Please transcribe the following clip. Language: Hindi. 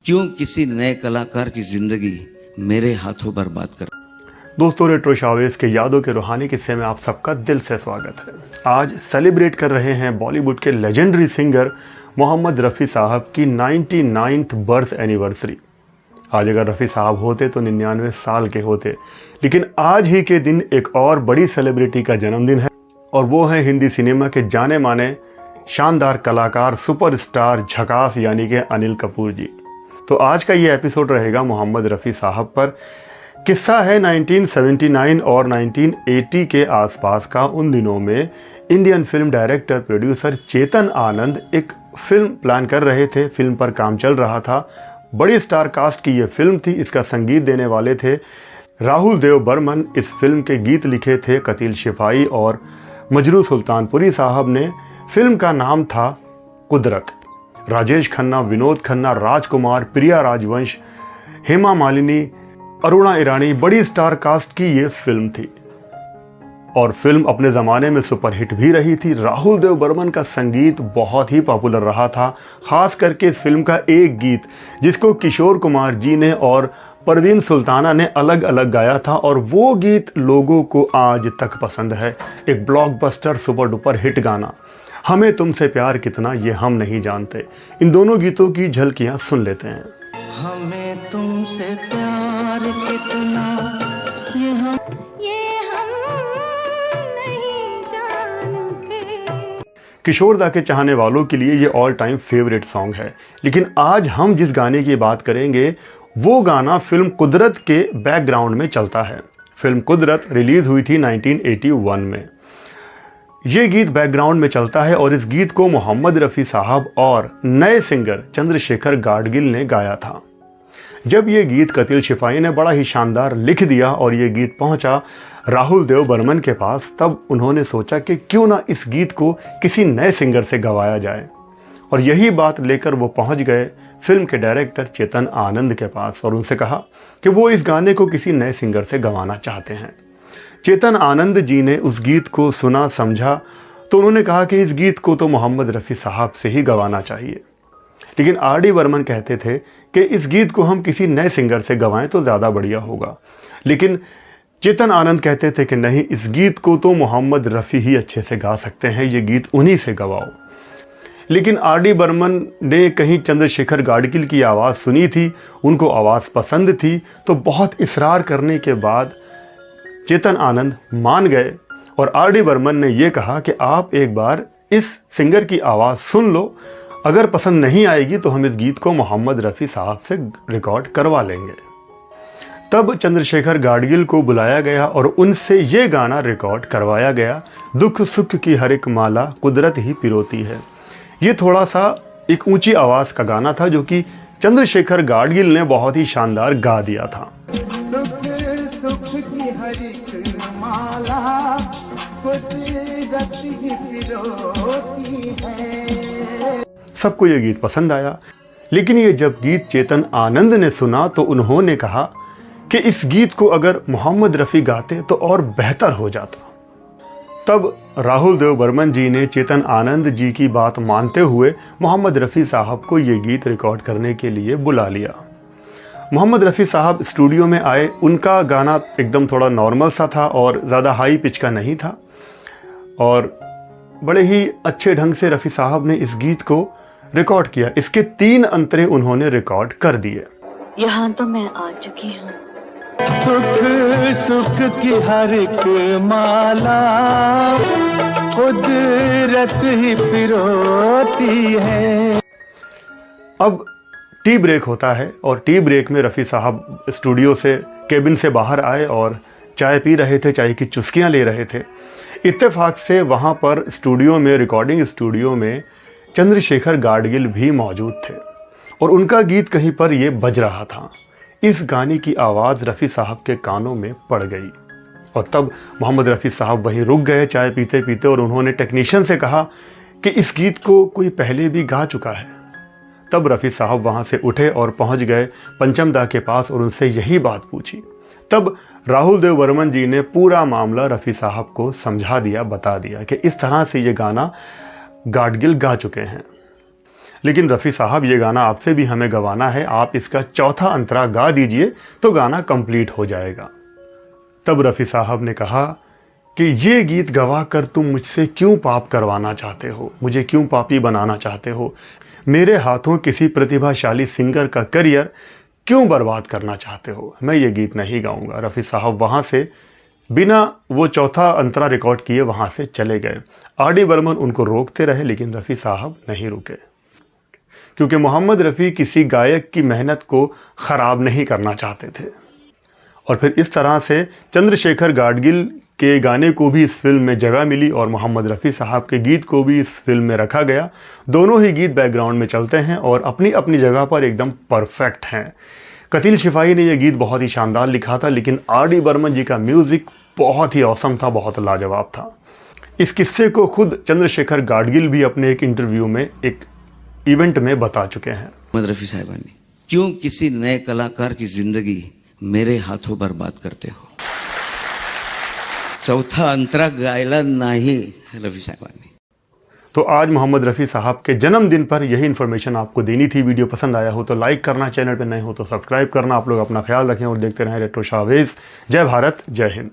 क्यों किसी नए कलाकार की जिंदगी मेरे हाथों बर्बाद कर। दोस्तों, रेट्रो शावेज के यादों के रूहानी किस्से में आप सबका दिल से स्वागत है। आज सेलिब्रेट कर रहे हैं बॉलीवुड के लेजेंडरी सिंगर मोहम्मद रफ़ी साहब की 99th बर्थ एनिवर्सरी। आज अगर रफ़ी साहब होते तो 99 साल के होते, लेकिन आज ही के दिन एक और बड़ी सेलिब्रिटी का जन्मदिन है और वो है हिंदी सिनेमा के जाने माने शानदार कलाकार, सुपरस्टार, झकास यानी कि अनिल कपूर जी। तो आज का ये एपिसोड रहेगा मोहम्मद रफ़ी साहब पर। किस्सा है 1979 और 1980 के आसपास का। उन दिनों में Indian film director producer Chetan Anand एक फिल्म प्लान कर रहे थे। फिल्म पर काम चल रहा था। बड़ी स्टार कास्ट की ये फिल्म थी। इसका संगीत देने वाले थे राहुल देव बर्मन। इस फिल्म के गीत लिखे थे कतील शिफाई और मजरू सुल्तानपुरी साहब ने। फिल्म का नाम था कुदरत। राजेश खन्ना, विनोद खन्ना, राजकुमार, प्रिया राजवंश, हेमा मालिनी, अरुणा ईरानी, बड़ी स्टार कास्ट की ये फिल्म थी और फिल्म अपने ज़माने में सुपरहिट भी रही थी। राहुल देव बर्मन का संगीत बहुत ही पॉपुलर रहा था, ख़ास करके इस फिल्म का एक गीत जिसको किशोर कुमार जी ने और परवीन सुल्ताना ने अलग अलग गाया था और वो गीत लोगों को आज तक पसंद है। एक ब्लॉकबस्टर सुपर डुपर हिट गाना, हमें तुमसे प्यार कितना ये हम नहीं जानते। इन दोनों गीतों की झलकियां सुन लेते हैं। हमें तुमसे प्यार कितना ये हम नहीं जानते। किशोर दा के चाहने वालों के लिए ये ऑल टाइम फेवरेट सॉन्ग है। लेकिन आज हम जिस गाने की बात करेंगे वो गाना फिल्म कुदरत के बैकग्राउंड में चलता है। फिल्म कुदरत रिलीज हुई थी 1981 में। ये गीत बैकग्राउंड में चलता है और इस गीत को मोहम्मद रफ़ी साहब और नए सिंगर चंद्रशेखर गाडगिल ने गाया था। जब ये गीत कतील शिफाई ने बड़ा ही शानदार लिख दिया और ये गीत पहुंचा राहुल देव बर्मन के पास, तब उन्होंने सोचा कि क्यों ना इस गीत को किसी नए सिंगर से गवाया जाए। और यही बात लेकर वो पहुंच गए फिल्म के डायरेक्टर चेतन आनंद के पास और उनसे कहा कि वो इस गाने को किसी नए सिंगर से गवाना चाहते हैं। चेतन आनंद जी ने उस गीत को सुना, समझा, तो उन्होंने कहा कि इस गीत को तो मोहम्मद रफ़ी साहब से ही गवाना चाहिए। लेकिन आर.डी. बर्मन कहते थे कि इस गीत को हम किसी नए सिंगर से गवाएं तो ज़्यादा बढ़िया होगा। लेकिन चेतन आनंद कहते थे कि नहीं, इस गीत को तो मोहम्मद रफ़ी ही अच्छे से गा सकते हैं, ये गीत उन्हीं से गवाओ। लेकिन आर.डी. बर्मन ने कहीं चंद्रशेखर गाडगिल की आवाज़ सुनी थी, उनको आवाज़ पसंद थी, तो बहुत इसरार करने के बाद चेतन आनंद मान गए और आर.डी. बर्मन ने यह कहा कि आप एक बार इस सिंगर की आवाज़ सुन लो, अगर पसंद नहीं आएगी तो हम इस गीत को मोहम्मद रफ़ी साहब से रिकॉर्ड करवा लेंगे। तब चंद्रशेखर गाडगिल को बुलाया गया और उनसे ये गाना रिकॉर्ड करवाया गया। दुख सुख की हर एक माला कुदरत ही पिरोती है। ये थोड़ा सा एक ऊंची आवाज़ का गाना था जो कि चंद्रशेखर गाडगिल ने बहुत ही शानदार गा दिया था। सबको ये गीत पसंद आया। लेकिन ये जब गीत चेतन आनंद ने सुना तो उन्होंने कहा कि इस गीत को अगर मोहम्मद रफ़ी गाते तो और बेहतर हो जाता। तब राहुल देव बर्मन जी ने चेतन आनंद जी की बात मानते हुए मोहम्मद रफ़ी साहब को ये गीत रिकॉर्ड करने के लिए बुला लिया। मोहम्मद रफ़ी साहब स्टूडियो में आए। उनका गाना एकदम थोड़ा नॉर्मल सा था और ज़्यादा हाई पिच का नहीं था और बड़े ही अच्छे ढंग से रफ़ी साहब ने इस गीत को रिकॉर्ड किया। इसके 3 अंतरे उन्होंने रिकॉर्ड कर दिए। यहाँ तो मैं आ चुकी हूँ। सुख सुख की हर एक माला कुदरत ही पिरोती है। अब टी ब्रेक होता है और टी ब्रेक में रफ़ी साहब स्टूडियो से, केबिन से बाहर आए और चाय पी रहे थे, चाय की चुस्कियां ले रहे थे। इत्तेफाक से वहाँ पर स्टूडियो में, रिकॉर्डिंग स्टूडियो में चंद्रशेखर गाडगिल भी मौजूद थे और उनका गीत कहीं पर ये बज रहा था। इस गाने की आवाज़ रफ़ी साहब के कानों में पड़ गई और तब मोहम्मद रफ़ी साहब वहीं रुक गए चाय पीते पीते और उन्होंने टेक्नीशियन से कहा कि इस गीत को कोई पहले भी गा चुका है। तब रफ़ी साहब वहाँ से उठे और पहुँच गए पंचम दा के पास और उनसे यही बात पूछी। तब राहुल देव बर्मन जी ने पूरा मामला रफ़ी साहब को समझा दिया, बता दिया कि इस तरह से ये गाना गाडगिल गा चुके हैं। लेकिन रफ़ी साहब ये गाना आपसे भी हमें गवाना है, आप इसका चौथा अंतरा गा दीजिए तो गाना कंप्लीट हो जाएगा। तब रफ़ी साहब ने कहा कि ये गीत गवा कर तुम मुझसे क्यों पाप करवाना चाहते हो, मुझे क्यों पापी बनाना चाहते हो, मेरे हाथों किसी प्रतिभाशाली सिंगर का करियर क्यों बर्बाद करना चाहते हो, मैं ये गीत नहीं गाऊंगा। रफ़ी साहब वहाँ से बिना वो चौथा अंतरा रिकॉर्ड किए वहाँ से चले गए। आर.डी. बर्मन उनको रोकते रहे लेकिन रफ़ी साहब नहीं रुके, क्योंकि मोहम्मद रफ़ी किसी गायक की मेहनत को ख़राब नहीं करना चाहते थे। और फिर इस तरह से चंद्रशेखर गाडगिल के गाने को भी इस फिल्म में जगह मिली और मोहम्मद रफ़ी साहब के गीत को भी इस फिल्म में रखा गया। दोनों ही गीत बैकग्राउंड में चलते हैं और अपनी अपनी जगह पर एकदम परफेक्ट हैं। कतील शिफाई ने यह गीत बहुत ही शानदार लिखा था, लेकिन आर.डी. बर्मन जी का म्यूज़िक बहुत ही औसम था, बहुत लाजवाब था। इस किस्से को खुद चंद्रशेखर गाडगिल भी अपने एक इंटरव्यू में, एक इवेंट में बता चुके हैं। मोहम्मद रफ़ी साहिबानी, क्यों किसी नए कलाकार की जिंदगी मेरे हाथों बर्बाद करते हो? चौथा अंतरा गायला नाही रफ़ी साहिबानी। तो आज मोहम्मद रफ़ी साहब के जन्मदिन पर यही इन्फॉर्मेशन आपको देनी थी। वीडियो पसंद आया हो तो लाइक करना, चैनल पर नए हो तो सब्सक्राइब करना। आप लोग अपना ख्याल रखें और देखते रहें रेट्रो शाहवेज। जय भारत, जय हिंद।